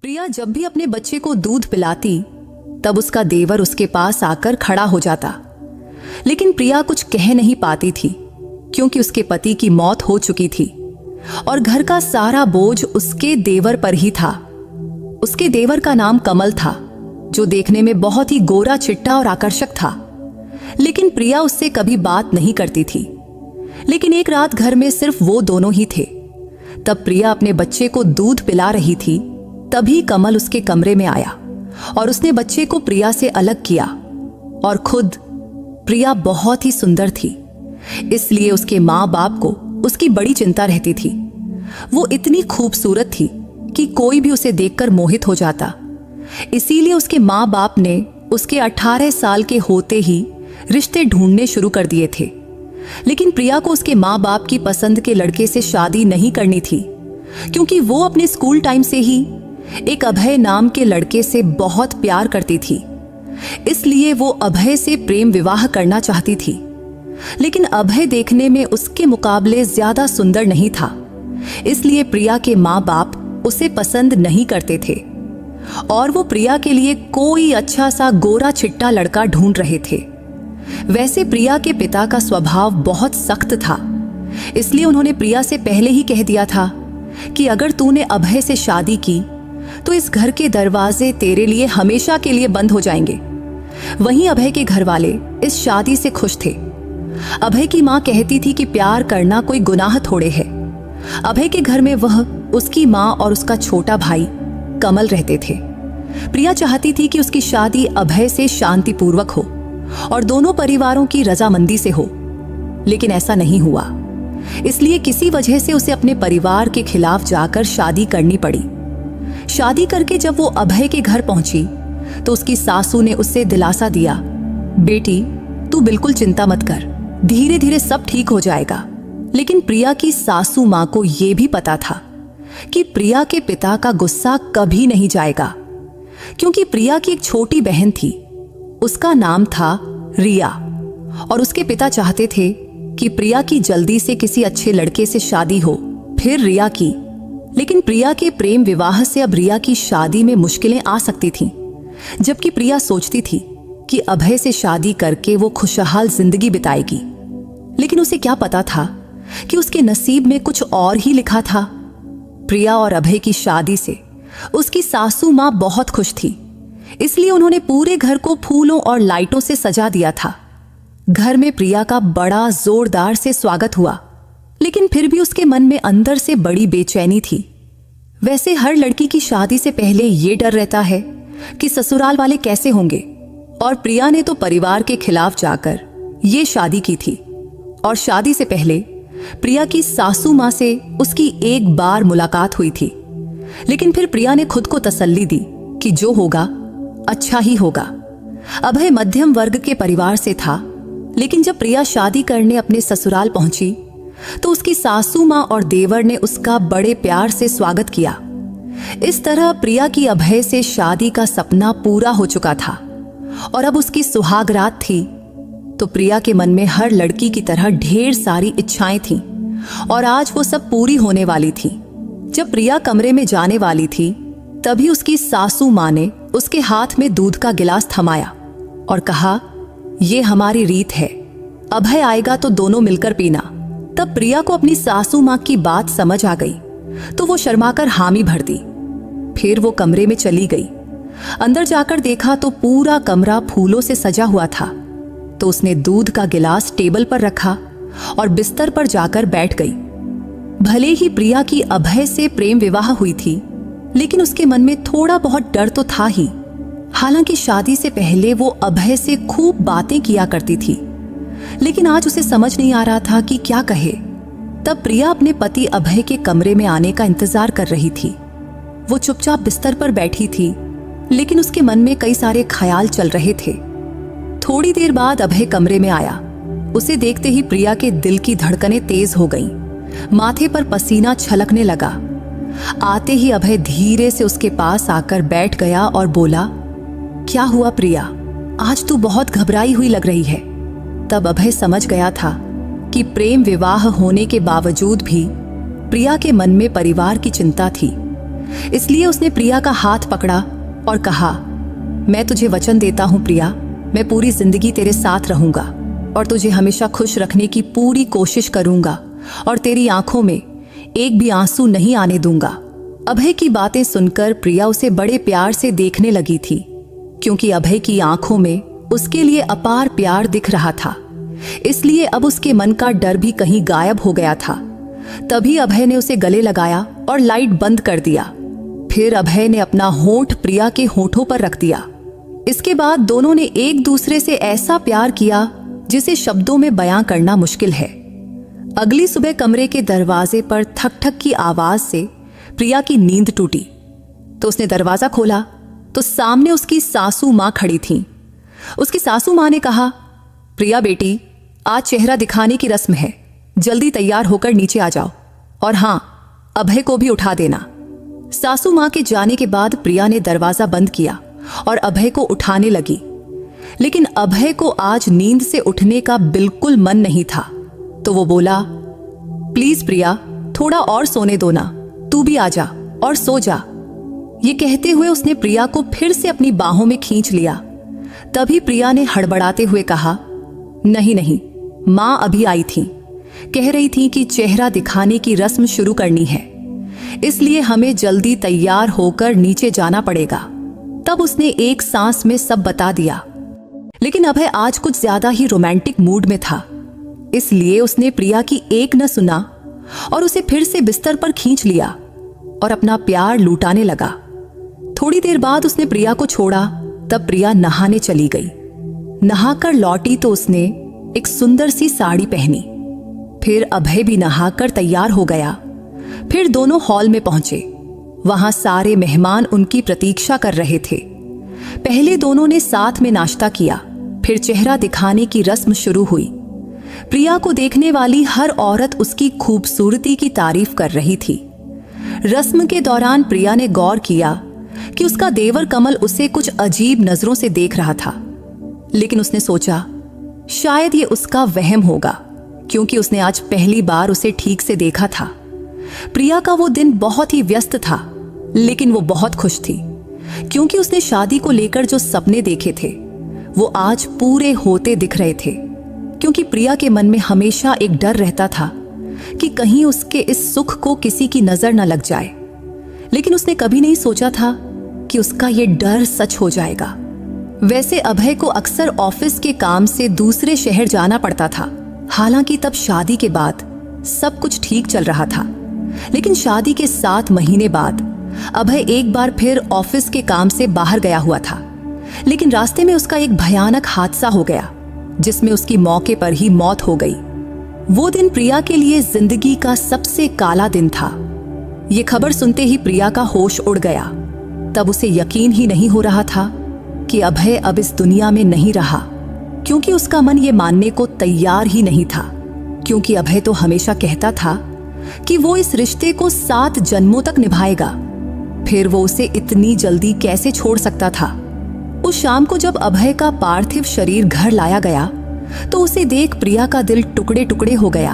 प्रिया जब भी अपने बच्चे को दूध पिलाती तब उसका देवर उसके पास आकर खड़ा हो जाता, लेकिन प्रिया कुछ कह नहीं पाती थी क्योंकि उसके पति की मौत हो चुकी थी और घर का सारा बोझ उसके देवर पर ही था। उसके देवर का नाम कमल था, जो देखने में बहुत ही गोरा चिट्टा और आकर्षक था, लेकिन प्रिया उससे कभी बात नहीं करती थी। लेकिन एक रात घर में सिर्फ वो दोनों ही थे। तब प्रिया अपने बच्चे को दूध पिला रही थी, तभी कमल उसके कमरे में आया और उसने बच्चे को प्रिया से अलग किया। और खुद प्रिया बहुत ही सुंदर थी, इसलिए उसके माँ बाप को उसकी बड़ी चिंता रहती थी। वो इतनी खूबसूरत थी कि कोई भी उसे देखकर मोहित हो जाता। इसीलिए उसके माँ बाप ने उसके 18 साल के होते ही रिश्ते ढूंढने शुरू कर दिए थे। लेकिन प्रिया को उसके माँ बाप की पसंद के लड़के से शादी नहीं करनी थी, क्योंकि वो अपने स्कूल टाइम से ही एक अभय नाम के लड़के से बहुत प्यार करती थी। इसलिए वो अभय से प्रेम विवाह करना चाहती थी। लेकिन अभय देखने में उसके मुकाबले ज्यादा सुंदर नहीं था, इसलिए प्रिया के माँ बाप उसे पसंद नहीं करते थे और वो प्रिया के लिए कोई अच्छा सा गोरा चिट्टा लड़का ढूंढ रहे थे। वैसे प्रिया के पिता का स्वभाव बहुत सख्त था, इसलिए उन्होंने प्रिया से पहले ही कह दिया था कि अगर तूने अभय से शादी की तो इस घर के दरवाजे तेरे लिए हमेशा के लिए बंद हो जाएंगे। वहीं अभय के घर वाले इस शादी से खुश थे। अभय की माँ कहती थी कि प्यार करना कोई गुनाह थोड़े है। अभय के घर में वह, उसकी माँ और उसका छोटा भाई कमल रहते थे। प्रिया चाहती थी कि उसकी शादी अभय से शांतिपूर्वक हो और दोनों परिवारों की रजामंदी से हो, लेकिन ऐसा नहीं हुआ। इसलिए किसी वजह से उसे अपने परिवार के खिलाफ जाकर शादी करनी पड़ी। शादी करके जब वो अभय के घर पहुंची तो उसकी सासू ने उससे दिलासा दिया, बेटी तू बिल्कुल चिंता मत कर, धीरे धीरे सब ठीक हो जाएगा। लेकिन प्रिया की सासू माँ को यह भी पता था कि प्रिया के पिता का गुस्सा कभी नहीं जाएगा, क्योंकि प्रिया की एक छोटी बहन थी, उसका नाम था रिया, और उसके पिता चाहते थे कि प्रिया की जल्दी से किसी अच्छे लड़के से शादी हो, फिर रिया की। लेकिन प्रिया के प्रेम विवाह से अब रिया की शादी में मुश्किलें आ सकती थीं, जबकि प्रिया सोचती थी कि अभय से शादी करके वो खुशहाल जिंदगी बिताएगी। लेकिन उसे क्या पता था कि उसके नसीब में कुछ और ही लिखा था। प्रिया और अभय की शादी से उसकी सासू माँ बहुत खुश थी, इसलिए उन्होंने पूरे घर को फूलों और लाइटों से सजा दिया था। घर में प्रिया का बड़ा जोरदार से स्वागत हुआ, लेकिन फिर भी उसके मन में अंदर से बड़ी बेचैनी थी। वैसे हर लड़की की शादी से पहले ये डर रहता है कि ससुराल वाले कैसे होंगे, और प्रिया ने तो परिवार के खिलाफ जाकर ये शादी की थी। और शादी से पहले प्रिया की सासू माँ से उसकी एक बार मुलाकात हुई थी, लेकिन फिर प्रिया ने खुद को तसल्ली दी कि जो होगा अच्छा ही होगा। अभय मध्यम वर्ग के परिवार से था, लेकिन जब प्रिया शादी करने अपने ससुराल पहुंची तो उसकी सासू माँ और देवर ने उसका बड़े प्यार से स्वागत किया। इस तरह प्रिया की अभय से शादी का सपना पूरा हो चुका था और अब उसकी सुहाग रात थी। तो प्रिया के मन में हर लड़की की तरह ढेर सारी इच्छाएं थीं और आज वो सब पूरी होने वाली थी। जब प्रिया कमरे में जाने वाली थी, तभी उसकी सासू माँ ने उसके हाथ में दूध का गिलास थमाया और कहा, ये हमारी रीत है, अभय आएगा तो दोनों मिलकर पीना। तब प्रिया को अपनी सासू माँ की बात समझ आ गई, तो वो शर्माकर हामी भर दी। फिर वो कमरे में चली गई। अंदर जाकर देखा तो पूरा कमरा फूलों से सजा हुआ था। तो उसने दूध का गिलास टेबल पर रखा और बिस्तर पर जाकर बैठ गई। भले ही प्रिया की अभय से प्रेम विवाह हुई थी, लेकिन उसके मन में थोड़ा बहुत डर तो था ही। हालांकि शादी से पहले वो अभय से खूब बातें किया करती थी, लेकिन आज उसे समझ नहीं आ रहा था कि क्या कहे। तब प्रिया अपने पति अभय के कमरे में आने का इंतजार कर रही थी। वो चुपचाप बिस्तर पर बैठी थी, लेकिन उसके मन में कई सारे ख्याल चल रहे थे। थोड़ी देर बाद अभय कमरे में आया। उसे देखते ही प्रिया के दिल की धड़कनें तेज हो गईं, माथे पर पसीना छलकने लगा। आते ही अभय धीरे से उसके पास आकर बैठ गया और बोला, क्या हुआ प्रिया, आज तू बहुत घबराई हुई लग रही है। तब अभय समझ गया था कि प्रेम विवाह होने के बावजूद भी प्रिया के मन में परिवार की चिंता थी, इसलिए उसने प्रिया का हाथ पकड़ा और कहा, मैं तुझे वचन देता हूं प्रिया, मैं पूरी जिंदगी तेरे साथ रहूंगा और तुझे हमेशा खुश रखने की पूरी कोशिश करूंगा और तेरी आंखों में एक भी आंसू नहीं आने दूंगा। अभय की बातें सुनकर प्रिया उसे बड़े प्यार से देखने लगी थी, क्योंकि अभय की आंखों में उसके लिए अपार प्यार दिख रहा था। इसलिए अब उसके मन का डर भी कहीं गायब हो गया था। तभी अभय ने उसे गले लगाया और लाइट बंद कर दिया। फिर अभय ने अपना होंठ प्रिया के होंठों पर रख दिया। इसके बाद दोनों ने एक दूसरे से ऐसा प्यार किया जिसे शब्दों में बयां करना मुश्किल है। अगली सुबह कमरे के दरवाजे पर ठक ठक की आवाज से प्रिया की नींद टूटी, तो उसने दरवाजा खोला तो सामने उसकी सासू मां खड़ी थीं। उसकी सासू मां ने कहा, प्रिया बेटी, आज चेहरा दिखाने की रस्म है, जल्दी तैयार होकर नीचे आ जाओ और हां, अभय को भी उठा देना। सासू मां के जाने के बाद प्रिया ने दरवाजा बंद किया और अभय को उठाने लगी, लेकिन अभय को आज नींद से उठने का बिल्कुल मन नहीं था। तो वो बोला, प्लीज प्रिया, थोड़ा और सोने दो ना, तू भी आ जा और सो जा। ये कहते हुए उसने प्रिया को फिर से अपनी बाहों में खींच लिया। तभी प्रिया ने हड़बड़ाते हुए कहा, नहीं नहीं, मां अभी आई थी, कह रही थी कि चेहरा दिखाने की रस्म शुरू करनी है, इसलिए हमें जल्दी तैयार होकर नीचे जाना पड़ेगा। तब उसने एक सांस में सब बता दिया। लेकिन अभय आज कुछ ज्यादा ही रोमांटिक मूड में था, इसलिए उसने प्रिया की एक न सुना और उसे फिर से बिस्तर पर खींच लिया और अपना प्यार लूटाने लगा। थोड़ी देर बाद उसने प्रिया को छोड़ा। तब प्रिया नहाने चली गई। नहाकर लौटी तो उसने एक सुंदर सी साड़ी पहनी। फिर अभय भी नहाकर तैयार हो गया। फिर दोनों हॉल में पहुंचे। वहां सारे मेहमान उनकी प्रतीक्षा कर रहे थे। पहले दोनों ने साथ में नाश्ता किया, फिर चेहरा दिखाने की रस्म शुरू हुई। प्रिया को देखने वाली हर औरत उसकी खूबसूरती की तारीफ कर रही थी। रस्म के दौरान प्रिया ने गौर किया कि उसका देवर कमल उसे कुछ अजीब नजरों से देख रहा था, लेकिन उसने सोचा शायद ये उसका वहम होगा, क्योंकि उसने आज पहली बार उसे ठीक से देखा था। प्रिया का वो दिन बहुत ही व्यस्त था, लेकिन वो बहुत खुश थी, क्योंकि उसने शादी को लेकर जो सपने देखे थे वो आज पूरे होते दिख रहे थे। क्योंकि प्रिया के मन में हमेशा एक डर रहता था कि कहीं उसके इस सुख को किसी की नजर न लग जाए, लेकिन उसने कभी नहीं सोचा था कि उसका ये डर सच हो जाएगा। वैसे अभय को अक्सर ऑफिस के काम से दूसरे शहर जाना पड़ता था। हालांकि तब शादी के बाद सब कुछ ठीक चल रहा था, लेकिन शादी के 7 महीने बाद अभय एक बार फिर ऑफिस के काम से बाहर गया हुआ था। लेकिन रास्ते में उसका एक भयानक हादसा हो गया, जिसमें उसकी मौके पर ही मौत हो गई। वो दिन प्रिया के लिए जिंदगी का सबसे काला दिन था। ये खबर सुनते ही प्रिया का होश उड़ गया। तब उसे यकीन ही नहीं हो रहा था कि अभय अब इस दुनिया में नहीं रहा, क्योंकि उसका मन ये मानने को तैयार ही नहीं था। क्योंकि अभय तो हमेशा कहता था कि वो इस रिश्ते को 7 जन्मों तक निभाएगा, फिर वो उसे इतनी जल्दी कैसे छोड़ सकता था। उस शाम को जब अभय का पार्थिव शरीर घर लाया गया तो उसे देख प्रिया का दिल टुकड़े टुकड़े हो गया।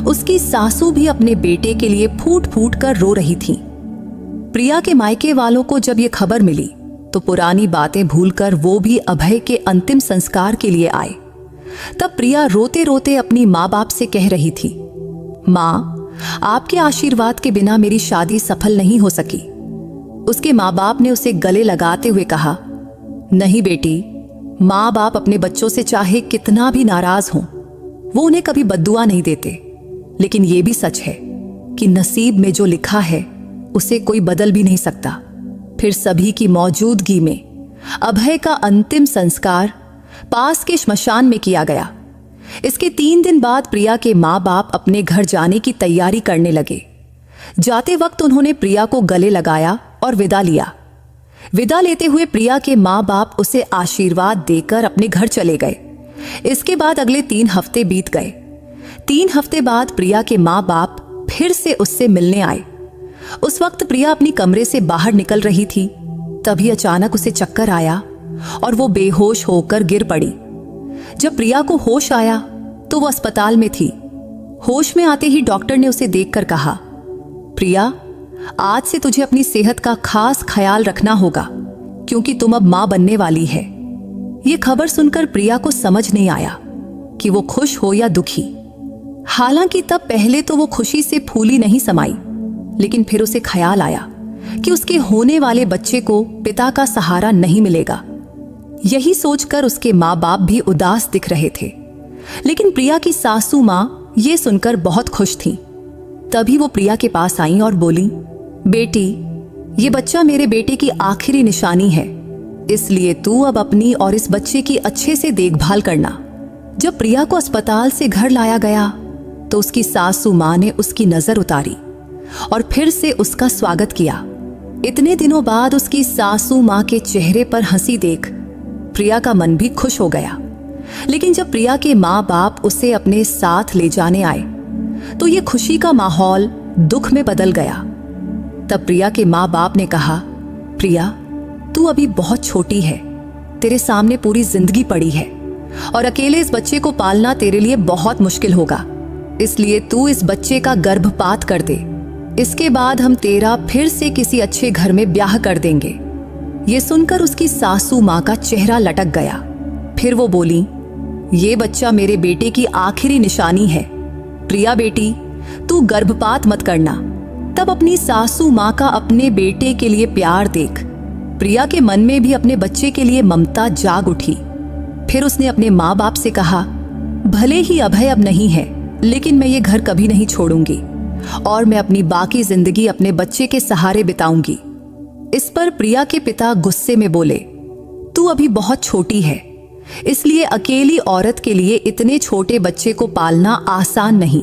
उसकी सासू भी अपने बेटे के लिए फूट फूट कर रो रही थी। प्रिया के मायके वालों को जब ये खबर मिली तो पुरानी बातें भूलकर वो भी अभय के अंतिम संस्कार के लिए आए। तब प्रिया रोते रोते अपनी माँ बाप से कह रही थी, माँ, आपके आशीर्वाद के बिना मेरी शादी सफल नहीं हो सकी। उसके माँ बाप ने उसे गले लगाते हुए कहा, नहीं बेटी, माँ बाप अपने बच्चों से चाहे कितना भी नाराज हों, वो उन्हें कभी बद्दुआ नहीं देते। लेकिन ये भी सच है कि नसीब में जो लिखा है उसे कोई बदल भी नहीं सकता। फिर सभी की मौजूदगी में अभय का अंतिम संस्कार पास के श्मशान में किया गया। इसके 3 दिन बाद प्रिया के माँ बाप अपने घर जाने की तैयारी करने लगे। जाते वक्त उन्होंने प्रिया को गले लगाया और विदा लिया। विदा लेते हुए प्रिया के माँ बाप उसे आशीर्वाद देकर अपने घर चले गए। इसके बाद अगले 3 हफ्ते बीत गए। 3 हफ्ते बाद प्रिया के माँ बाप फिर से उससे मिलने आए। उस वक्त प्रिया अपनी कमरे से बाहर निकल रही थी। तभी अचानक उसे चक्कर आया और वो बेहोश होकर गिर पड़ी। जब प्रिया को होश आया तो वो अस्पताल में थी। होश में आते ही डॉक्टर ने उसे देखकर कहा, प्रिया, आज से तुझे अपनी सेहत का खास ख्याल रखना होगा, क्योंकि तुम अब मां बनने वाली है। ये खबर सुनकर प्रिया को समझ नहीं आया कि वो खुश हो या दुखी। हालांकि तब पहले तो वो खुशी से फूली नहीं समाई, लेकिन फिर उसे ख्याल आया कि उसके होने वाले बच्चे को पिता का सहारा नहीं मिलेगा। यही सोचकर उसके माँ बाप भी उदास दिख रहे थे। लेकिन प्रिया की सासू माँ ये सुनकर बहुत खुश थी। तभी वो प्रिया के पास आई और बोली, बेटी, ये बच्चा मेरे बेटे की आखिरी निशानी है, इसलिए तू अब अपनी और इस बच्चे की अच्छे से देखभाल करना। जब प्रिया को अस्पताल से घर लाया गया तो उसकी सासू माँ ने उसकी नजर उतारी और फिर से उसका स्वागत किया। इतने दिनों बाद उसकी सासू माँ के चेहरे पर हंसी देख प्रिया का मन भी खुश हो गया। लेकिन जब प्रिया के माँ बाप उसे अपने साथ ले जाने आए तो ये खुशी का माहौल दुख में बदल गया। तब प्रिया के माँ बाप ने कहा, प्रिया, तू अभी बहुत छोटी है, तेरे सामने पूरी जिंदगी पड़ी है और अकेले इस बच्चे को पालना तेरे लिए बहुत मुश्किल होगा, इसलिए तू इस बच्चे का गर्भपात कर दे। इसके बाद हम तेरा फिर से किसी अच्छे घर में ब्याह कर देंगे। ये सुनकर उसकी सासू माँ का चेहरा लटक गया। फिर वो बोली, ये बच्चा मेरे बेटे की आखिरी निशानी है। प्रिया बेटी, तू गर्भपात मत करना। तब अपनी सासू माँ का अपने बेटे के लिए प्यार देख प्रिया के मन में भी अपने बच्चे के लिए ममता जाग उठी। फिर उसने अपने माँ बाप से कहा, भले ही अभय अब नहीं है, लेकिन मैं ये घर कभी नहीं छोड़ूंगी और मैं अपनी बाकी जिंदगी अपने बच्चे के सहारे बिताऊंगी। इस पर प्रिया के पिता गुस्से में बोले, तू अभी बहुत छोटी है, इसलिए अकेली औरत के लिए इतने छोटे बच्चे को पालना आसान नहीं,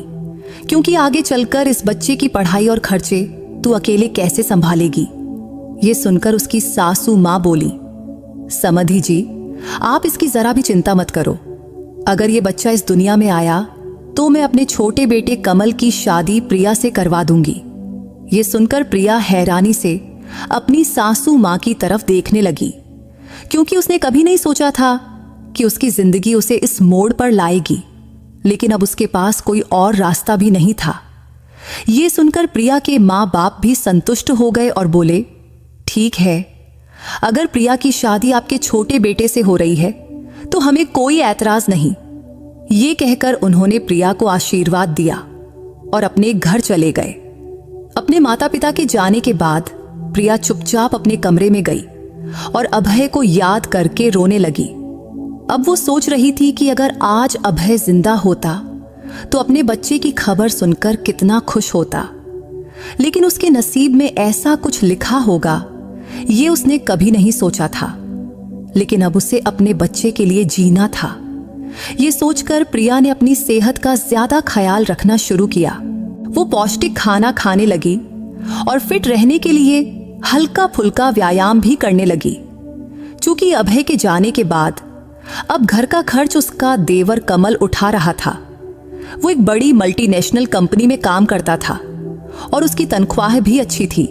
क्योंकि आगे चलकर इस बच्चे की पढ़ाई और खर्चे तू अकेले कैसे संभालेगी। ये सुनकर उसकी सासू माँ बोली, समधी जी, आप इसकी जरा भी चिंता मत करो। अगर ये बच्चा इस दुनिया में आया तो मैं अपने छोटे बेटे कमल की शादी प्रिया से करवा दूंगी। ये सुनकर प्रिया हैरानी से अपनी सासू माँ की तरफ देखने लगी, क्योंकि उसने कभी नहीं सोचा था कि उसकी जिंदगी उसे इस मोड़ पर लाएगी। लेकिन अब उसके पास कोई और रास्ता भी नहीं था। ये सुनकर प्रिया के माँ बाप भी संतुष्ट हो गए और बोले, ठीक है, अगर प्रिया की शादी आपके छोटे बेटे से हो रही है तो हमें कोई ऐतराज नहीं। ये कहकर उन्होंने प्रिया को आशीर्वाद दिया और अपने घर चले गए। अपने माता पिता के जाने के बाद प्रिया चुपचाप अपने कमरे में गई और अभय को याद करके रोने लगी। अब वो सोच रही थी कि अगर आज अभय जिंदा होता तो अपने बच्चे की खबर सुनकर कितना खुश होता, लेकिन उसके नसीब में ऐसा कुछ लिखा होगा ये उसने कभी नहीं सोचा था। लेकिन अब उसे अपने बच्चे के लिए जीना था। ये सोचकर प्रिया ने अपनी सेहत का ज्यादा ख्याल रखना शुरू किया। वो पौष्टिक खाना खाने लगी और फिट रहने के लिए हल्का फुल्का व्यायाम भी करने लगी। चूंकि अभय के जाने के बाद अब घर का खर्च उसका देवर कमल उठा रहा था। वो एक बड़ी मल्टीनेशनल कंपनी में काम करता था और उसकी तनख्वाह भी अच्छी थी।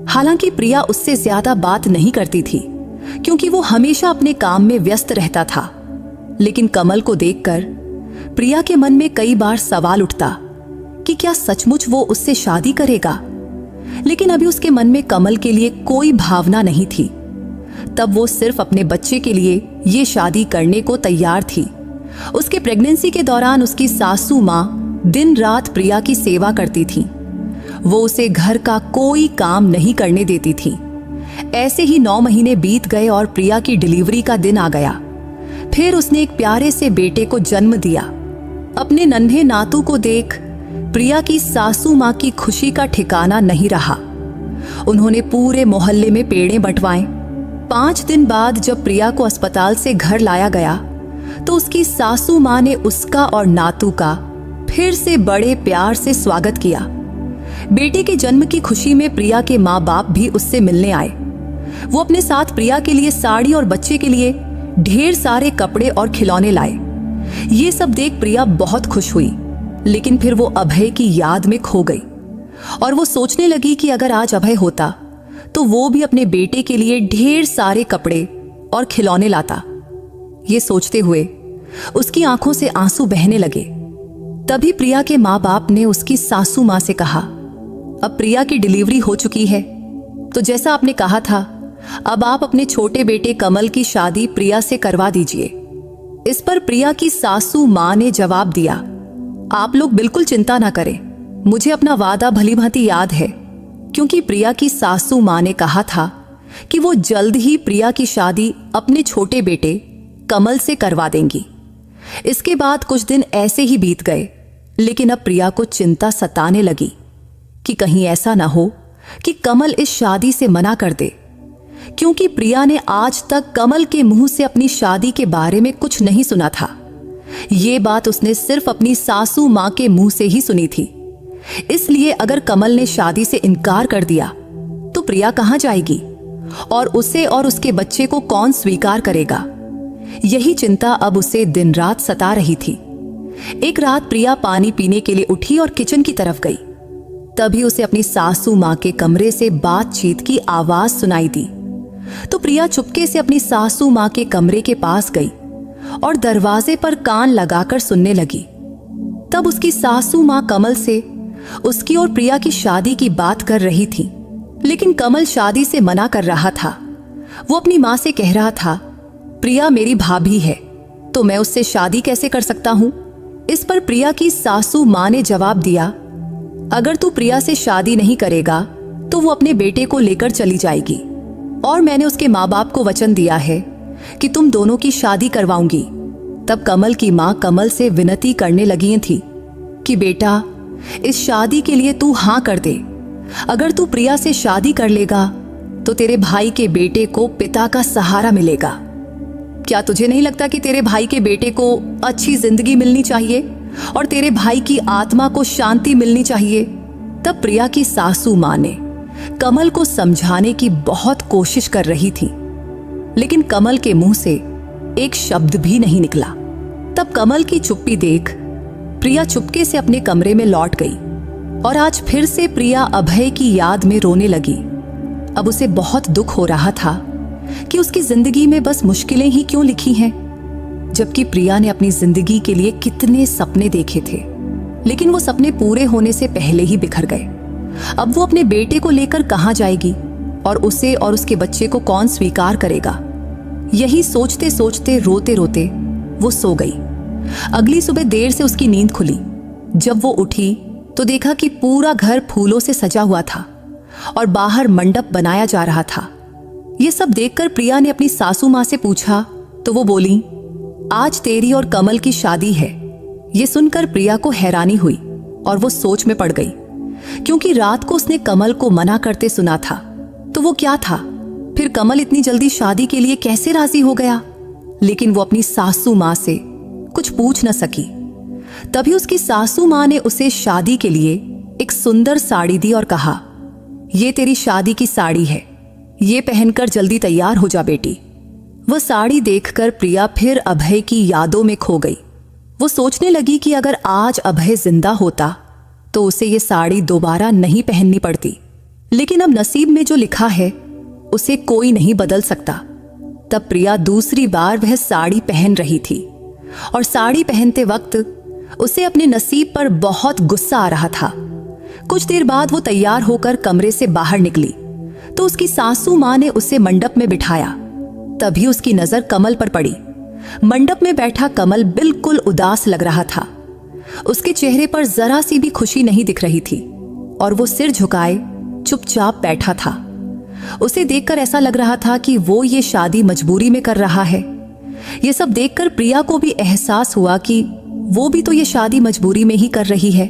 हालांकि प्रिया उससे ज्यादा बात नहीं करती थी, क्योंकि वो हमेशा अपने काम में व्यस्त रहता था। लेकिन कमल को देखकर प्रिया के मन में कई बार सवाल उठता कि क्या सचमुच वो उससे शादी करेगा। लेकिन अभी उसके मन में कमल के लिए कोई भावना नहीं थी। तब वो सिर्फ अपने बच्चे के लिए ये शादी करने को तैयार थी। उसके प्रेगनेंसी के दौरान उसकी सासू माँ दिन रात प्रिया की सेवा करती थी। वो उसे घर का कोई काम नहीं करने देती थी। ऐसे ही 9 महीने बीत गए और प्रिया की डिलीवरी का दिन आ गया। फिर उसने एक प्यारे से बेटे को जन्म दिया। अपने नन्हे नातू को देख प्रिया की सासू माँ की खुशी का ठिकाना नहीं रहा। उन्होंने पूरे मोहल्ले में पेड़े बंटवाए। 5 दिन बाद जब प्रिया को अस्पताल से घर लाया गया तो उसकी सासू माँ ने उसका और नातू का फिर से बड़े प्यार से स्वागत किया। बेटे के जन्म की खुशी में प्रिया के माँ बाप भी उससे मिलने आए। वो अपने साथ प्रिया के लिए साड़ी और बच्चे के लिए ढेर सारे कपड़े और खिलौने लाए। ये सब देख प्रिया बहुत खुश हुई, लेकिन फिर वो अभय की याद में खो गई और वो सोचने लगी कि अगर आज अभय होता तो वो भी अपने बेटे के लिए ढेर सारे कपड़े और खिलौने लाता। ये सोचते हुए उसकी आंखों से आंसू बहने लगे। तभी प्रिया के माँ बाप ने उसकी सासू माँ से कहा, अब प्रिया की डिलीवरी हो चुकी है, तो जैसा आपने कहा था, अब आप अपने छोटे बेटे कमल की शादी प्रिया से करवा दीजिए। इस पर प्रिया की सासू मां ने जवाब दिया, आप लोग बिल्कुल चिंता ना करें, मुझे अपना वादा भली भांति याद है, क्योंकि प्रिया की सासू मां ने कहा था कि वो जल्द ही प्रिया की शादी अपने छोटे बेटे कमल से करवा देंगी। इसके बाद कुछ दिन ऐसे ही बीत गए, लेकिन अब प्रिया को चिंता सताने लगी कि कहीं ऐसा ना हो कि कमल इस शादी से मना कर दे, क्योंकि प्रिया ने आज तक कमल के मुंह से अपनी शादी के बारे में कुछ नहीं सुना था। ये बात उसने सिर्फ अपनी सासू मां के मुंह से ही सुनी थी। इसलिए अगर कमल ने शादी से इनकार कर दिया तो प्रिया कहां जाएगी और उसे और उसके बच्चे को कौन स्वीकार करेगा? यही चिंता अब उसे दिन रात सता रही थी। एक रात प्रिया पानी पीने के लिए उठी और किचन की तरफ गई। तभी उसे अपनी सासू मां के कमरे से बातचीत की आवाज सुनाई दी। तो प्रिया चुपके से अपनी सासू मां के कमरे के पास गई और दरवाजे पर कान लगाकर सुनने लगी। तब उसकी सासू मां कमल से उसकी और प्रिया की शादी की बात कर रही थी, लेकिन कमल शादी से मना कर रहा था। वो अपनी मां से कह रहा था, प्रिया मेरी भाभी है, तो मैं उससे शादी कैसे कर सकता हूं? इस पर प्रिया की सासू मां ने जवाब दिया, अगर तू प्रिया से शादी नहीं करेगा तो वो अपने बेटे को लेकर चली जाएगी, और मैंने उसके माँ बाप को वचन दिया है कि तुम दोनों की शादी करवाऊंगी। तब कमल की माँ कमल से विनती करने लगी थी कि बेटा, इस शादी के लिए तू हाँ कर दे। अगर तू प्रिया से शादी कर लेगा तो तेरे भाई के बेटे को पिता का सहारा मिलेगा। क्या तुझे नहीं लगता कि तेरे भाई के बेटे को अच्छी जिंदगी मिलनी चाहिए और तेरे भाई की आत्मा को शांति मिलनी चाहिए? तब प्रिया की सासू मां ने कमल को समझाने की बहुत कोशिश कर रही थी, लेकिन कमल के मुंह से एक शब्द भी नहीं निकला। तब कमल की चुप्पी देख प्रिया चुपके से अपने कमरे में लौट गई और आज फिर से प्रिया अभय की याद में रोने लगी। अब उसे बहुत दुख हो रहा था कि उसकी जिंदगी में बस मुश्किलें ही क्यों लिखी हैं, जबकि प्रिया ने अपनी जिंदगी के लिए कितने सपने देखे थे, लेकिन वो सपने पूरे होने से पहले ही बिखर गए। अब वो अपने बेटे को लेकर कहां जाएगी और उसे और उसके बच्चे को कौन स्वीकार करेगा? यही सोचते सोचते रोते रोते वो सो गई। अगली सुबह देर से उसकी नींद खुली। जब वो उठी तो देखा कि पूरा घर फूलों से सजा हुआ था और बाहर मंडप बनाया जा रहा था। ये सब देखकर प्रिया ने अपनी सासू मां से पूछा तो वो बोली, आज तेरी और कमल की शादी है। ये सुनकर प्रिया को हैरानी हुई और वो सोच में पड़ गई, क्योंकि रात को उसने कमल को मना करते सुना था। तो वो क्या था? फिर कमल इतनी जल्दी शादी के लिए कैसे राजी हो गया? लेकिन वो अपनी सासू मां से कुछ पूछ न सकी। तभी उसकी सासू मां ने उसे शादी के लिए एक सुंदर साड़ी दी और कहा, ये तेरी शादी की साड़ी है, ये पहनकर जल्दी तैयार हो जा बेटी। वह साड़ी देखकर प्रिया फिर अभय की यादों में खो गई। वो सोचने लगी कि अगर आज अभय जिंदा होता तो उसे ये साड़ी दोबारा नहीं पहननी पड़ती, लेकिन अब नसीब में जो लिखा है उसे कोई नहीं बदल सकता। तब प्रिया दूसरी बार वह साड़ी पहन रही थी और साड़ी पहनते वक्त उसे अपने नसीब पर बहुत गुस्सा आ रहा था। कुछ देर बाद वो तैयार होकर कमरे से बाहर निकली तो उसकी सासू मां ने उसे मंडप में बिठाया। तभी उसकी नजर कमल पर पड़ी। मंडप में बैठा कमल बिल्कुल उदास लग रहा था। उसके चेहरे पर जरा सी भी खुशी नहीं दिख रही थी और वो सिर झुकाए चुपचाप बैठा था। उसे देखकर ऐसा लग रहा था कि वो ये शादी मजबूरी में कर रहा है। ये सब देखकर प्रिया को भी एहसास हुआ कि वो भी तो ये शादी मजबूरी में ही कर रही है।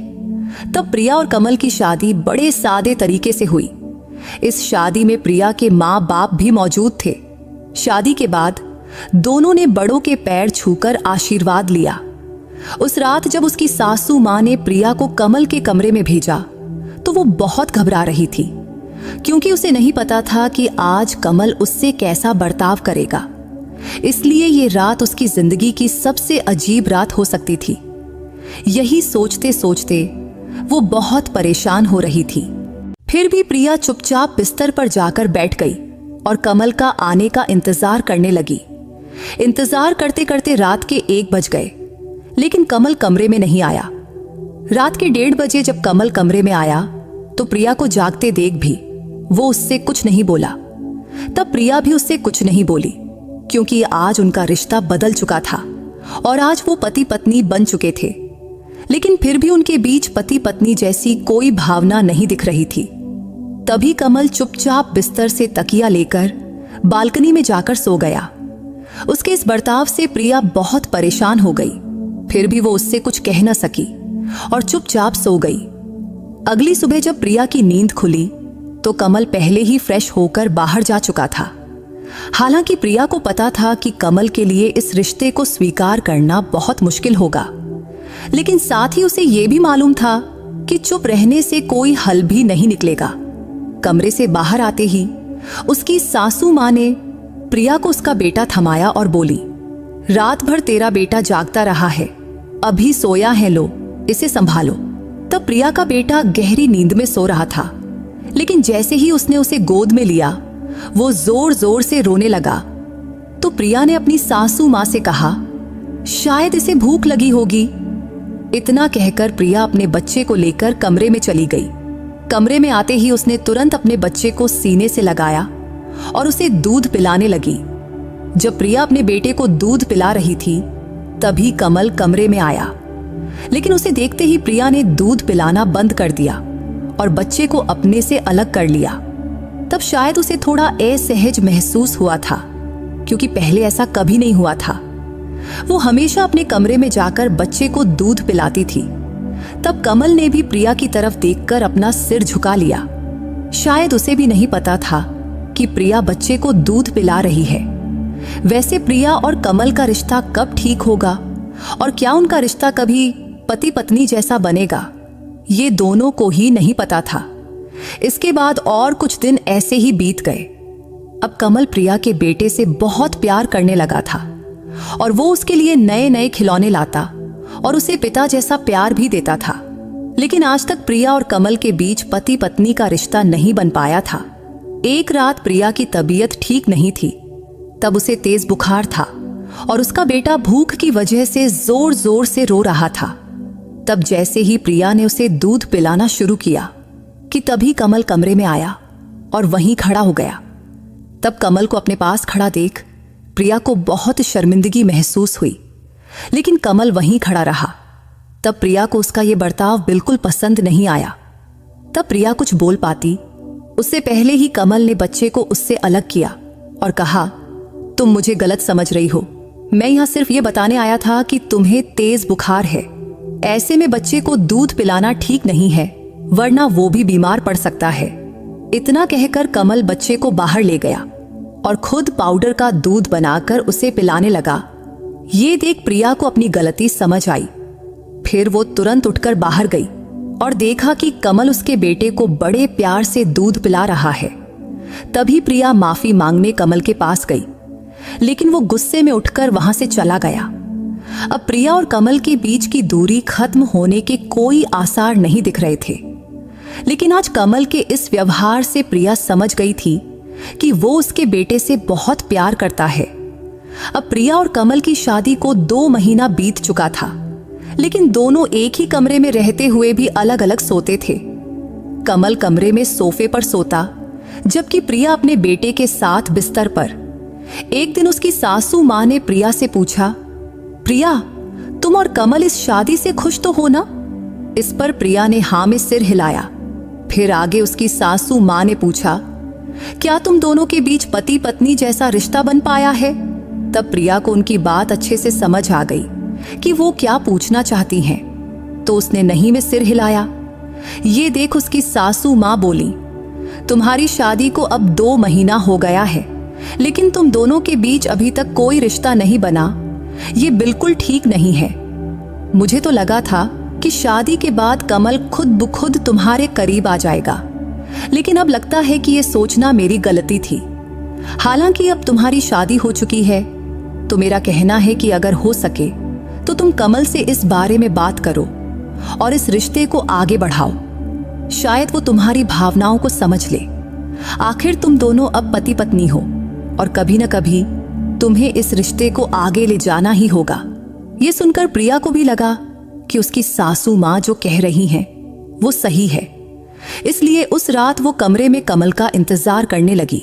तब प्रिया और कमल की शादी बड़े सादे तरीके से हुई। इस शादी में प्रिया के माँ बाप भी मौजूद थे। शादी के बाद दोनों ने बड़ों के पैर छूकर आशीर्वाद लिया। उस रात जब उसकी सासू मां ने प्रिया को कमल के कमरे में भेजा तो वो बहुत घबरा रही थी, क्योंकि उसे नहीं पता था कि आज कमल उससे कैसा बर्ताव करेगा। इसलिए ये रात उसकी जिंदगी की सबसे अजीब रात हो सकती थी। यही सोचते सोचते वो बहुत परेशान हो रही थी। फिर भी प्रिया चुपचाप बिस्तर पर जाकर बैठ गई और कमल का आने का इंतजार करने लगी। इंतजार करते करते रात के 1 बज गए, लेकिन कमल कमरे में नहीं आया। रात के 1:30 बजे जब कमल कमरे में आया तो तो प्रिया को जागते देख भी वो उससे कुछ नहीं बोला। तब प्रिया भी उससे कुछ नहीं बोली, क्योंकि आज उनका रिश्ता बदल चुका था और आज वो पति पत्नी बन चुके थे। लेकिन फिर भी उनके बीच पति पत्नी जैसी कोई भावना नहीं दिख रही थी। तभी कमल चुपचाप बिस्तर से तकिया लेकर बालकनी में जाकर सो गया। उसके इस बर्ताव से प्रिया बहुत परेशान हो गई। फिर भी वो उससे कुछ कह न सकी और चुपचाप सो गई। अगली सुबह जब प्रिया की नींद खुली तो कमल पहले ही फ्रेश होकर बाहर जा चुका था। हालांकि प्रिया को पता था कि कमल के लिए इस रिश्ते को स्वीकार करना बहुत मुश्किल होगा, लेकिन साथ ही उसे यह भी मालूम था कि चुप रहने से कोई हल भी नहीं निकलेगा। कमरे से बाहर आते ही उसकी सासू मां ने प्रिया को उसका बेटा थमाया और बोली, रात भर तेरा बेटा जागता रहा है, अभी सोया है, लो इसे संभालो। तब प्रिया का बेटा गहरी नींद में सो रहा था, लेकिन जैसे ही उसने उसे गोद में लिया वो जोर जोर से रोने लगा। तो प्रिया ने अपनी सासू मां से कहा, शायद इसे भूख लगी होगी। इतना कहकर प्रिया अपने बच्चे को लेकर कमरे में चली गई। कमरे में आते ही उसने तुरंत अपने बच्चे को सीने से लगाया और उसे दूध पिलाने लगी। जब प्रिया अपने बेटे को दूध पिला रही थी तभी कमल कमरे में आया, लेकिन उसे देखते ही प्रिया ने दूध पिलाना बंद कर दिया और बच्चे को अपने से अलग कर लिया। तब शायद उसे थोड़ा असहज महसूस हुआ था, क्योंकि पहले ऐसा कभी नहीं हुआ था। वो हमेशा अपने कमरे में जाकर बच्चे को दूध पिलाती थी। तब कमल ने भी प्रिया की तरफ देखकर अपना सिर झुका लिया। शायद उसे भी नहीं पता था कि प्रिया बच्चे को दूध पिला रही है। वैसे प्रिया और कमल का रिश्ता कब ठीक होगा और क्या उनका रिश्ता कभी पति पत्नी जैसा बनेगा, ये दोनों को ही नहीं पता था। इसके बाद और कुछ दिन ऐसे ही बीत गए। अब कमल प्रिया के बेटे से बहुत प्यार करने लगा था और वो उसके लिए नए नए खिलौने लाता और उसे पिता जैसा प्यार भी देता था। लेकिन आज तक प्रिया और कमल के बीच पति पत्नी का रिश्ता नहीं बन पाया था। एक रात प्रिया की तबीयत ठीक नहीं थी। तब उसे तेज बुखार था और उसका बेटा भूख की वजह से जोर जोर से रो रहा था। तब जैसे ही प्रिया ने उसे दूध पिलाना शुरू किया कि तभी कमल कमरे में आया और वहीं खड़ा हो गया। तब कमल को अपने पास खड़ा देख प्रिया को बहुत शर्मिंदगी महसूस हुई, लेकिन कमल वहीं खड़ा रहा। तब प्रिया को उसका यह बर्ताव बिल्कुल पसंद नहीं आया। तब प्रिया कुछ बोल पाती उससे पहले ही कमल ने बच्चे को उससे अलग किया और कहा, तुम मुझे गलत समझ रही हो। मैं यहां सिर्फ ये बताने आया था कि तुम्हें तेज बुखार है। ऐसे में बच्चे को दूध पिलाना ठीक नहीं है, वरना वो भी बीमार पड़ सकता है। इतना कहकर कमल बच्चे को बाहर ले गया और खुद पाउडर का दूध बनाकर उसे पिलाने लगा। ये देख प्रिया को अपनी गलती समझ आई। फिर वो तुरंत उठकर बाहर गई और देखा कि कमल उसके बेटे को बड़े प्यार से दूध पिला रहा है। तभी प्रिया माफी मांगने कमल के पास गई, लेकिन वो गुस्से में उठकर वहां से चला गया। अब प्रिया और कमल के बीच की दूरी खत्म होने के कोई आसार नहीं दिख रहे थे। लेकिन आज कमल के इस व्यवहार से प्रिया समझ गई थी कि वो उसके बेटे से बहुत प्यार करता है। अब प्रिया और कमल की शादी को 2 महीना बीत चुका था, लेकिन दोनों एक ही कमरे में रहते हुए भी अलग अलग सोते थे। कमल कमरे में सोफे पर सोता, जबकि प्रिया अपने बेटे के साथ बिस्तर पर। एक दिन उसकी सासू मां ने प्रिया से पूछा, प्रिया, तुम और कमल इस शादी से खुश तो हो ना? इस पर प्रिया ने हाँ में सिर हिलाया। फिर आगे उसकी सासू मां ने पूछा, क्या तुम दोनों के बीच पति पत्नी जैसा रिश्ता बन पाया है? तब प्रिया को उनकी बात अच्छे से समझ आ गई कि वो क्या पूछना चाहती हैं, तो उसने नहीं में सिर हिलाया। ये देख उसकी सासू मां बोली, तुम्हारी शादी को अब 2 महीना हो गया है, लेकिन तुम दोनों के बीच अभी तक कोई रिश्ता नहीं बना। ये बिल्कुल ठीक नहीं है। मुझे तो लगा था कि शादी के बाद कमल खुद ब खुद तुम्हारे करीब आ जाएगा, लेकिन अब लगता है कि ये सोचना मेरी गलती थी। हालांकि अब तुम्हारी शादी हो चुकी है, तो मेरा कहना है कि अगर हो सके तो तुम कमल से इस बारे में बात करो और इस रिश्ते को आगे बढ़ाओ। शायद वो तुम्हारी भावनाओं को समझ ले। आखिर तुम दोनों अब पति पत्नी हो और कभी न कभी तुम्हें इस रिश्ते को आगे ले जाना ही होगा। ये सुनकर प्रिया को भी लगा कि उसकी सासू मां जो कह रही हैं वो सही है। इसलिए उस रात वो कमरे में कमल का इंतजार करने लगी।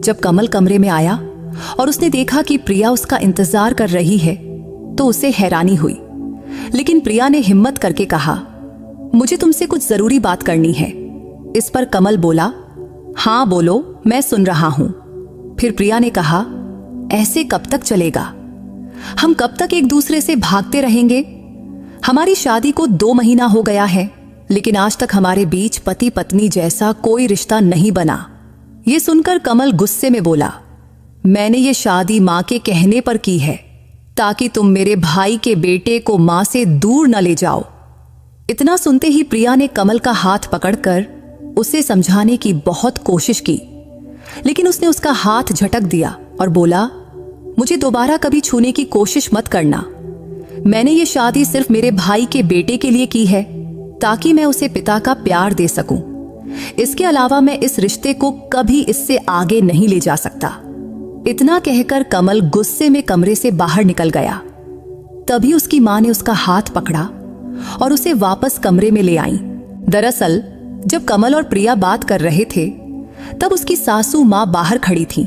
जब कमल कमरे में आया और उसने देखा कि प्रिया उसका इंतजार कर रही है तो उसे हैरानी हुई। लेकिन प्रिया ने हिम्मत करके कहा, मुझे तुमसे कुछ जरूरी बात करनी है। इस पर कमल बोला, हाँ बोलो, मैं सुन रहा हूं। फिर प्रिया ने कहा, ऐसे कब तक चलेगा? हम कब तक एक दूसरे से भागते रहेंगे? हमारी शादी को 2 महीना हो गया है, लेकिन आज तक हमारे बीच पति पत्नी जैसा कोई रिश्ता नहीं बना। ये सुनकर कमल गुस्से में बोला, मैंने ये शादी मां के कहने पर की है, ताकि तुम मेरे भाई के बेटे को मां से दूर न ले जाओ। इतना सुनते ही प्रिया ने कमल का हाथ पकड़कर उसे समझाने की बहुत कोशिश की, लेकिन उसने उसका हाथ झटक दिया और बोला, मुझे दोबारा कभी छूने की कोशिश मत करना। मैंने ये शादी सिर्फ मेरे भाई के बेटे के लिए की है, ताकि मैं उसे पिता का प्यार दे सकूं। इसके अलावा मैं इस रिश्ते को कभी इससे आगे नहीं ले जा सकता। इतना कहकर कमल गुस्से में कमरे से बाहर निकल गया। तभी उसकी मां ने उसका हाथ पकड़ा और उसे वापस कमरे में ले आई। दरअसल जब कमल और प्रिया बात कर रहे थे तब उसकी सासू मां बाहर खड़ी थी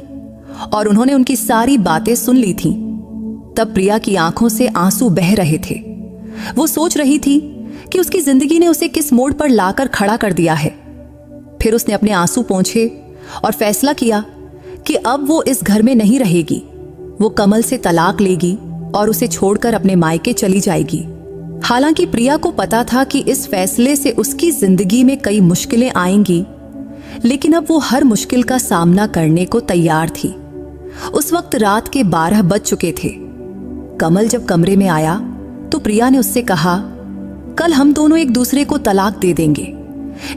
और उन्होंने उनकी सारी बातें सुन ली थीं। तब प्रिया की आंखों से आंसू बह रहे थे। वो सोच रही थी कि उसकी जिंदगी ने उसे किस मोड़ पर लाकर खड़ा कर दिया है। फिर उसने अपने आंसू पोंछे और फैसला किया कि अब वो इस घर में नहीं रहेगी। वो कमल से तलाक लेगी और उसे छोड़कर अपने मायके चली जाएगी। हालांकि प्रिया को पता था कि इस फैसले से उसकी जिंदगी में कई मुश्किलें आएंगी, लेकिन अब वो हर मुश्किल का सामना करने को तैयार थी। उस वक्त रात के 12 बज चुके थे। कमल जब कमरे में आया तो प्रिया ने उससे कहा, कल हम दोनों एक दूसरे को तलाक दे देंगे।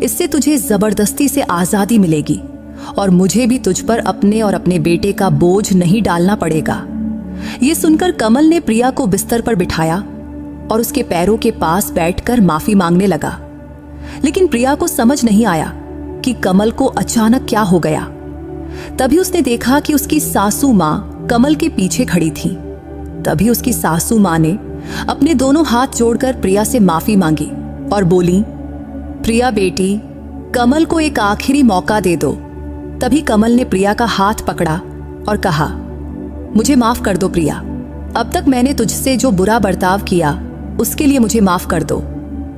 इससे तुझे जबरदस्ती से आजादी मिलेगी और मुझे भी तुझ पर अपने और अपने बेटे का बोझ नहीं डालना पड़ेगा। ये सुनकर कमल ने प्रिया को बिस्तर पर बिठाया और उसके पैरों के पास बैठकर माफी मांगने लगा। लेकिन प्रिया को समझ नहीं आया कि कमल को अचानक क्या हो गया। तभी उसने देखा कि उसकी सासू मां कमल के पीछे खड़ी थी। तभी उसकी सासू मां ने अपने दोनों हाथ जोड़कर प्रिया से माफी मांगी और बोली, प्रिया बेटी, कमल को एक आखिरी मौका दे दो। तभी कमल ने प्रिया का हाथ पकड़ा और कहा, मुझे माफ कर दो प्रिया। अब तक मैंने तुझसे जो बुरा बर्ताव किया उसके लिए मुझे माफ कर दो।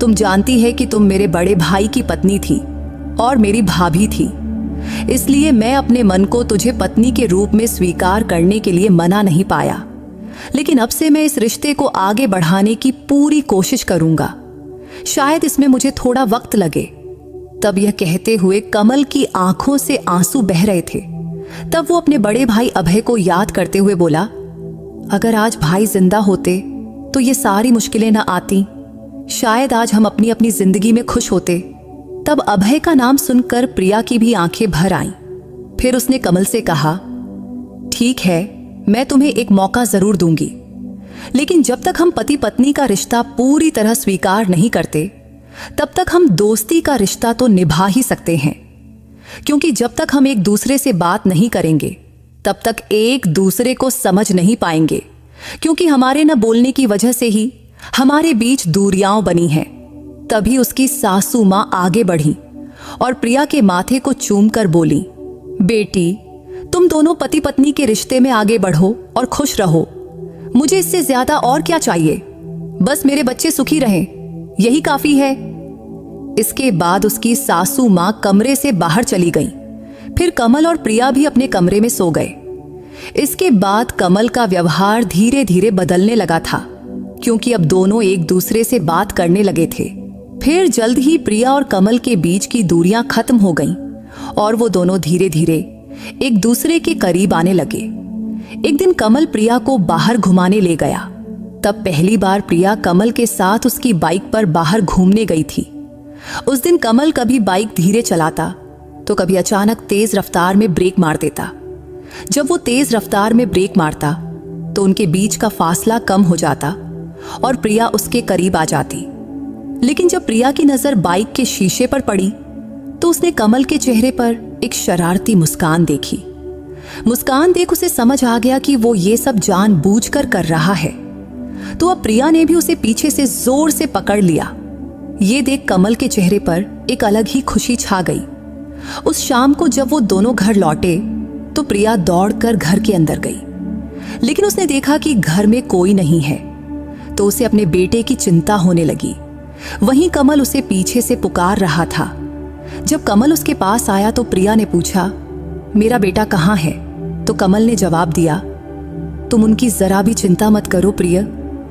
तुम जानती है कि तुम मेरे बड़े भाई की पत्नी थी और मेरी भाभी थी, इसलिए मैं अपने मन को तुझे पत्नी के रूप में स्वीकार करने के लिए मना नहीं पाया। लेकिन अब से मैं इस रिश्ते को आगे बढ़ाने की पूरी कोशिश करूंगा। शायद इसमें मुझे थोड़ा वक्त लगे। तब यह कहते हुए कमल की आंखों से आंसू बह रहे थे। तब वो अपने बड़े भाई अभय को याद करते हुए बोला, अगर आज भाई जिंदा होते तो ये सारी मुश्किलें न आती। शायद आज हम अपनी अपनी जिंदगी में खुश होते। तब अभय का नाम सुनकर प्रिया की भी आंखें भर आईं। फिर उसने कमल से कहा, ठीक है, मैं तुम्हें एक मौका जरूर दूंगी, लेकिन जब तक हम पति पत्नी का रिश्ता पूरी तरह स्वीकार नहीं करते तब तक हम दोस्ती का रिश्ता तो निभा ही सकते हैं। क्योंकि जब तक हम एक दूसरे से बात नहीं करेंगे तब तक एक दूसरे को समझ नहीं पाएंगे, क्योंकि हमारे न बोलने की वजह से ही हमारे बीच दूरियां बनी हैं। तभी उसकी सासू मां आगे बढ़ी और प्रिया के माथे को चूमकर बोली, बेटी, तुम दोनों पति पत्नी के रिश्ते में आगे बढ़ो और खुश रहो। मुझे इससे ज्यादा और क्या चाहिए? बस मेरे बच्चे सुखी रहें, यही काफी है। इसके बाद उसकी सासू मां कमरे से बाहर चली गई। फिर कमल और प्रिया भी अपने कमरे में सो गए। इसके बाद कमल का व्यवहार धीरे धीरे बदलने लगा था, क्योंकि अब दोनों एक दूसरे से बात करने लगे थे। फिर जल्द ही प्रिया और कमल के बीच की दूरियां खत्म हो गईं और वो दोनों धीरे धीरे एक दूसरे के करीब आने लगे। एक दिन कमल प्रिया को बाहर घुमाने ले गया। तब पहली बार प्रिया कमल के साथ उसकी बाइक पर बाहर घूमने गई थी। उस दिन कमल कभी बाइक धीरे चलाता तो कभी अचानक तेज रफ्तार में ब्रेक मार देता। जब वो तेज रफ्तार में ब्रेक मारता तो उनके बीच का फासला कम हो जाता और प्रिया उसके करीब आ जाती। लेकिन जब प्रिया की नजर बाइक के शीशे पर पड़ी तो उसने कमल के चेहरे पर एक शरारती मुस्कान देखी। मुस्कान देख उसे समझ आ गया कि वो ये सब जानबूझकर कर रहा है। तो अब प्रिया ने भी उसे पीछे से जोर से पकड़ लिया ये देख कमल के चेहरे पर एक अलग ही खुशी छा गई। उस शाम को जब वो दोनों घर लौटे तो प्रिया दौड़कर घर के अंदर गई, लेकिन उसने देखा कि घर में कोई नहीं है, तो उसे अपने बेटे की चिंता होने लगी। वहीं कमल उसे पीछे से पुकार रहा था। जब कमल उसके पास आया तो प्रिया ने पूछा, मेरा बेटा कहाँ है? तो कमल ने जवाब दिया, तुम उनकी जरा भी चिंता मत करो प्रिय,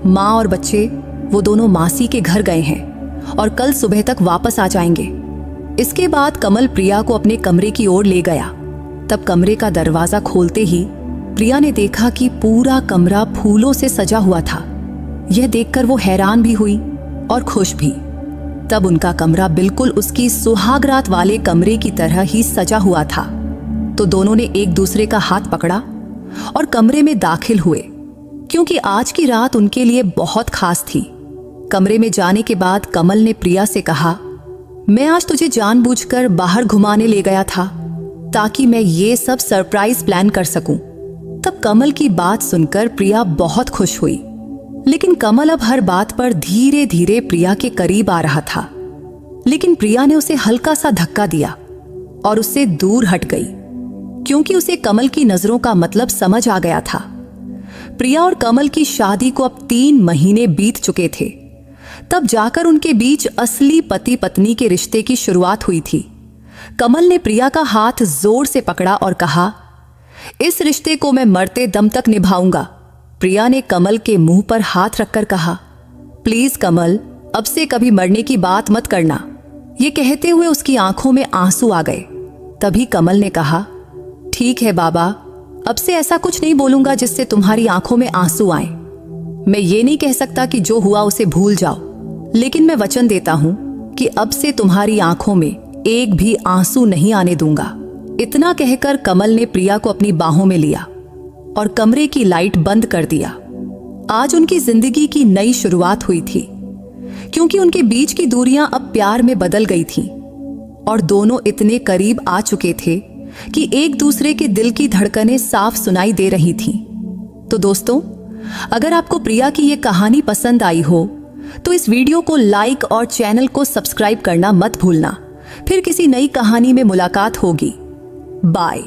माँ और बच्चे वो दोनों मासी के घर गए हैं और कल सुबह तक वापस आ जाएंगे। इसके बाद कमल प्रिया को अपने कमरे की ओर ले गया। तब कमरे का दरवाजा खोलते ही प्रिया ने देखा कि पूरा कमरा फूलों से सजा हुआ था। यह देखकर वो हैरान भी हुई और खुश भी। तब उनका कमरा बिल्कुल उसकी सुहागरात वाले कमरे की तरह ही सजा हुआ था। तो दोनों ने एक दूसरे का हाथ पकड़ा और कमरे में दाखिल हुए, क्योंकि आज की रात उनके लिए बहुत खास थी। कमरे में जाने के बाद कमल ने प्रिया से कहा, मैं आज तुझे जानबूझकर बाहर घुमाने ले गया था ताकि मैं ये सब सरप्राइज प्लान कर सकूं। तब कमल की बात सुनकर प्रिया बहुत खुश हुई, लेकिन कमल अब हर बात पर धीरे धीरे प्रिया के करीब आ रहा था। लेकिन प्रिया ने उसे हल्का सा धक्का दिया और उससे दूर हट गई, क्योंकि उसे कमल की नजरों का मतलब समझ आ गया था। प्रिया और कमल की शादी को अब 3 महीने बीत चुके थे। तब जाकर उनके बीच असली पति पत्नी के रिश्ते की शुरुआत हुई थी। कमल ने प्रिया का हाथ जोर से पकड़ा और कहा, इस रिश्ते को मैं मरते दम तक निभाऊंगा। प्रिया ने कमल के मुंह पर हाथ रखकर कहा, प्लीज कमल, अब से कभी मरने की बात मत करना। ये कहते हुए उसकी आंखों में आंसू आ गए। तभी कमल ने कहा, ठीक है बाबा, अब से ऐसा कुछ नहीं बोलूंगा जिससे तुम्हारी आंखों में आंसू आए। मैं ये नहीं कह सकता कि जो हुआ उसे भूल जाओ, लेकिन मैं वचन देता हूं कि अब से तुम्हारी आंखों में एक भी आंसू नहीं आने दूंगा। इतना कहकर कमल ने प्रिया को अपनी बाहों में लिया और कमरे की लाइट बंद कर दिया। आज उनकी जिंदगी की नई शुरुआत हुई थी, क्योंकि उनके बीच की दूरियां अब प्यार में बदल गई थीं और दोनों इतने करीब आ चुके थे कि एक दूसरे के दिल की धड़कनें साफ सुनाई दे रही थीं। तो दोस्तों, अगर आपको प्रिया की ये कहानी पसंद आई हो तो इस वीडियो को लाइक और चैनल को सब्सक्राइब करना मत भूलना। फिर किसी नई कहानी में मुलाकात होगी। बाय।